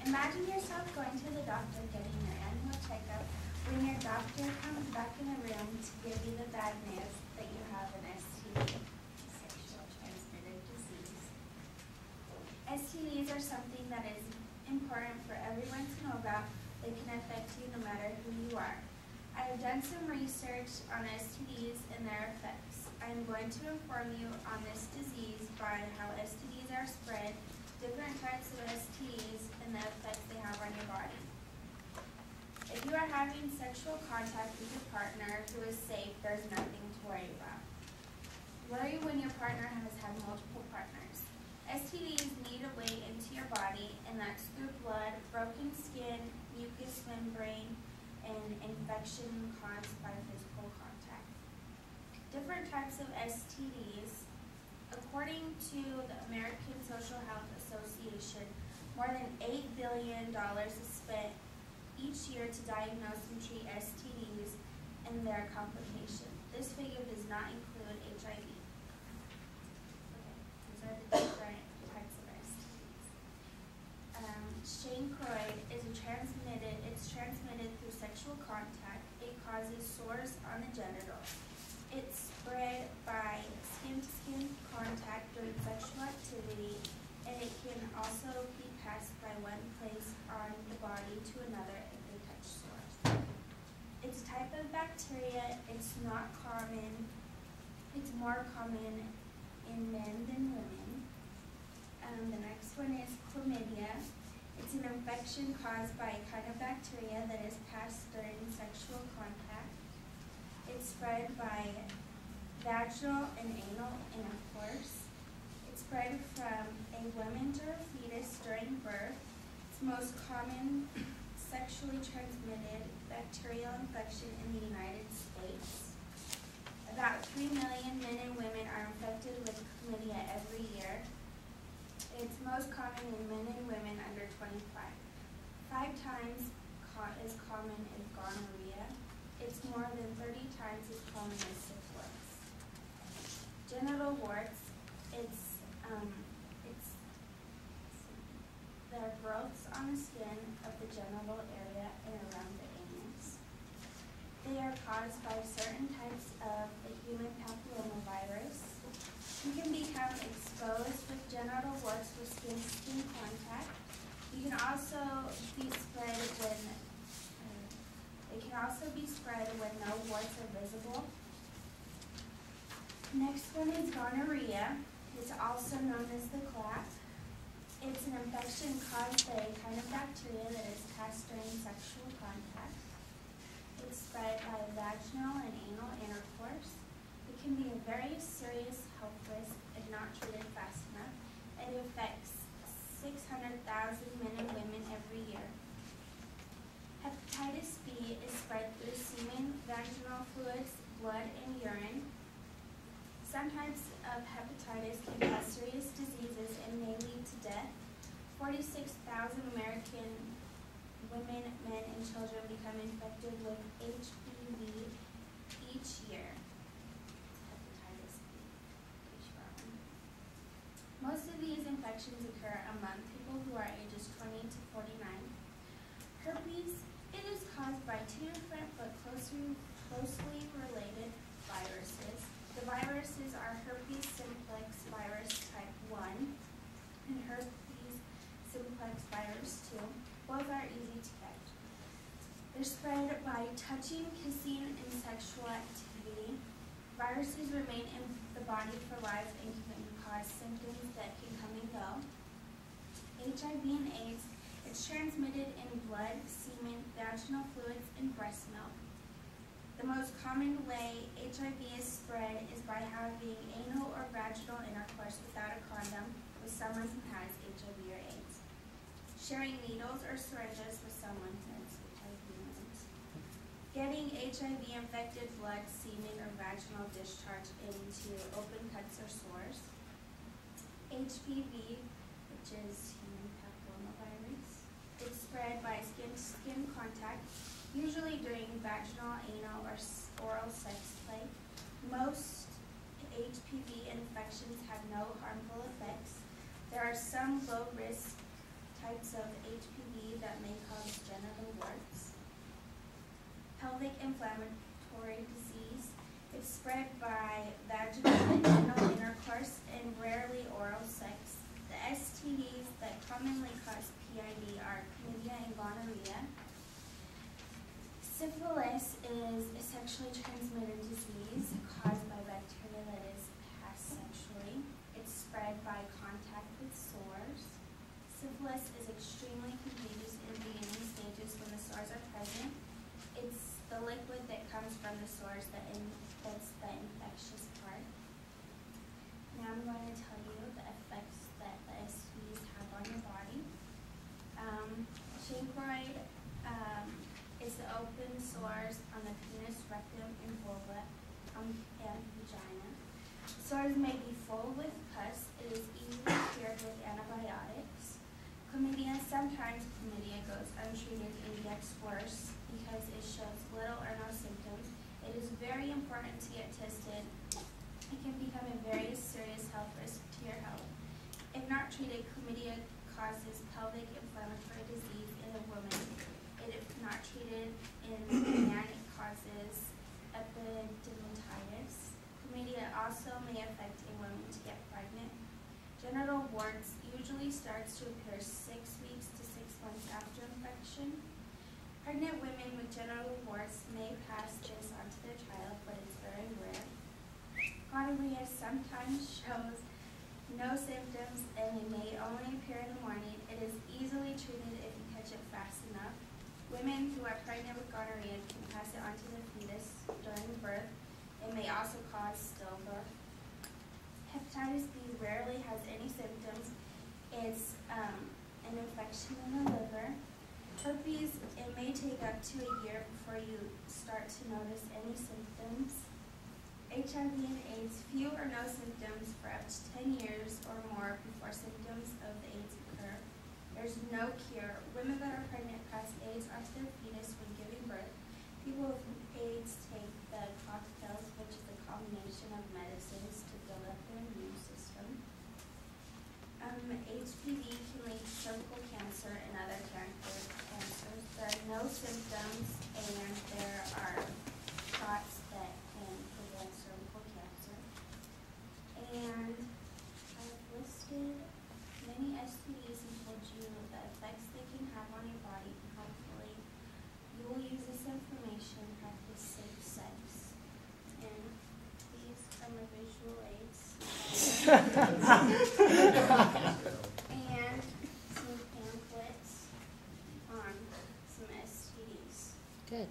Imagine yourself going to the doctor getting your annual checkup when your doctor comes back in the room to give you the bad news that you have an STD, sexual transmitted disease. STDs are something that is important for everyone to know about. They can affect you no matter who you are. I have done some research on STDs and their effects. I am going to inform you on this disease by how STDs are spread, different types of STDs, and the effects they have on your body. If you are having sexual contact with your partner who is safe, there's nothing to worry about. Worry when your partner has had multiple partners. STDs need a way into your body, and that's through blood, broken skin, mucous membrane, and infection caused by physical contact. Different types of STDs. According to the American Social Health Association, more than $8 billion is spent each year to diagnose and treat STDs and their complications. This figure does not include HIV. Okay, these are the different types of STDs. Chancroid is transmitted through sexual contact. It causes sores on the genitals. It's spread by skin-to-skin contact during sexual activity, and it can also be passed by one place on the body to another if they touch sores. It's a type of bacteria. It's not common. It's more common in men than women. The next one is chlamydia. It's an infection caused by a kind of bacteria that is passed during sexual contact. It's spread by vaginal and anal intercourse. It's spread from a woman to her fetus during birth. It's the most common sexually transmitted bacterial infection in the United States. About 3 million men and women are infected with chlamydia every year. It's most common in men and women under 25. 5 times as common as gonorrhea. It's more than 30 times as common as syphilis. Genital warts. There are growths on the skin of the genital area and around the anus. They are caused by certain types of the human papillomavirus. You can become exposed with genital warts with skin-to-skin contact. You can also be spread when no warts are visible. Next one is gonorrhea. It's also known as the clap. It's an infection caused by a kind of bacteria that is passed during sexual contact. It's spread by vaginal and anal intercourse. It can be a very serious health risk if not treated fast enough. It affects 600,000 men and women every year. Hepatitis B is spread through semen, vaginal fluids, blood, and urine. Some types of hepatitis can cause serious diseases and may lead to death. 46,000 American women, men, and children become infected with HPV each year. Hepatitis B. Most of these infections occur among people who are ages 20 to 49. Herpes, it is caused by 2 different but closely related viruses. The viruses are herpes simplex virus type 1 and herpes simplex virus 2. Both are easy to catch. They're spread by touching, kissing, and sexual activity. Viruses remain in the body for life and can cause symptoms that can come and go. HIV and AIDS, it's transmitted in blood, semen, vaginal fluids, and breast milk. The most common way HIV is spread is by having anal or vaginal intercourse without a condom with someone who has HIV or AIDS. Sharing needles or syringes with someone who has HIV or AIDS. Getting HIV-infected blood, semen, or vaginal discharge into open cuts or sores. HPV, which is human papillomavirus. It's spread by skin-to-skin contact, usually during vaginal, anal, or oral sex play. Most HPV infections have no harmful effects. There are some low-risk types of HPV that may cause genital warts. Pelvic inflammatory disease. It's spread by vaginal and anal intercourse and rarely oral sex. The STDs that commonly cause PID are chlamydia and gonorrhea. Syphilis is a sexually transmitted disease caused by bacteria that is passed sexually. It's spread by contact with sores. Syphilis is extremely contagious in the beginning stages when the sores are present. It's the liquid that comes from the sores that's the infectious part. Now I'm going to tell you the effects that the STDs have on your body. Chancroid is the open sores on the penis, rectum, and vulva, and vagina. Sores may be full with pus. It is easily cured with antibiotics. Chlamydia, sometimes chlamydia goes untreated and gets worse because it shows little or no symptoms. It is very important to get tested. It can become a very serious health risk to your health. If not treated, chlamydia causes pelvic inflammatory disease in a woman. If not treated in a man, it causes epididymitis. Chlamydia also may affect a woman to get pregnant. Genital warts usually starts to appear 6 weeks to 6 months after infection. Pregnant women with genital warts may pass this on to their child, but it's very rare. Gonorrhea sometimes shows no symptoms and it may only appear in the morning. It is easily treated if you catch it fast enough. Women who are pregnant with gonorrhea can pass it on to the fetus during birth. It may also cause stillbirth. Hepatitis B rarely has any symptoms. It's an infection in the liver. Herpes, it may take up to a year before you start to notice any symptoms. HIV and AIDS, few or no symptoms for up to 10 years or more before symptoms of the AIDS occur. There's no cure. Women that are pregnant pass AIDS onto their fetus when giving birth. People with AIDS take the cocktails, which is a combination of medicines to build up their immune system. HPV can lead to cervical cancer and other cancers. There are no symptoms, and there are shots that can prevent cervical cancer. And I've listed many STDs and told you the effects they can have on your body. Hopefully, you will use this information to practice safe sex. And these are my visual aids. And some pamphlets on some STDs. Good.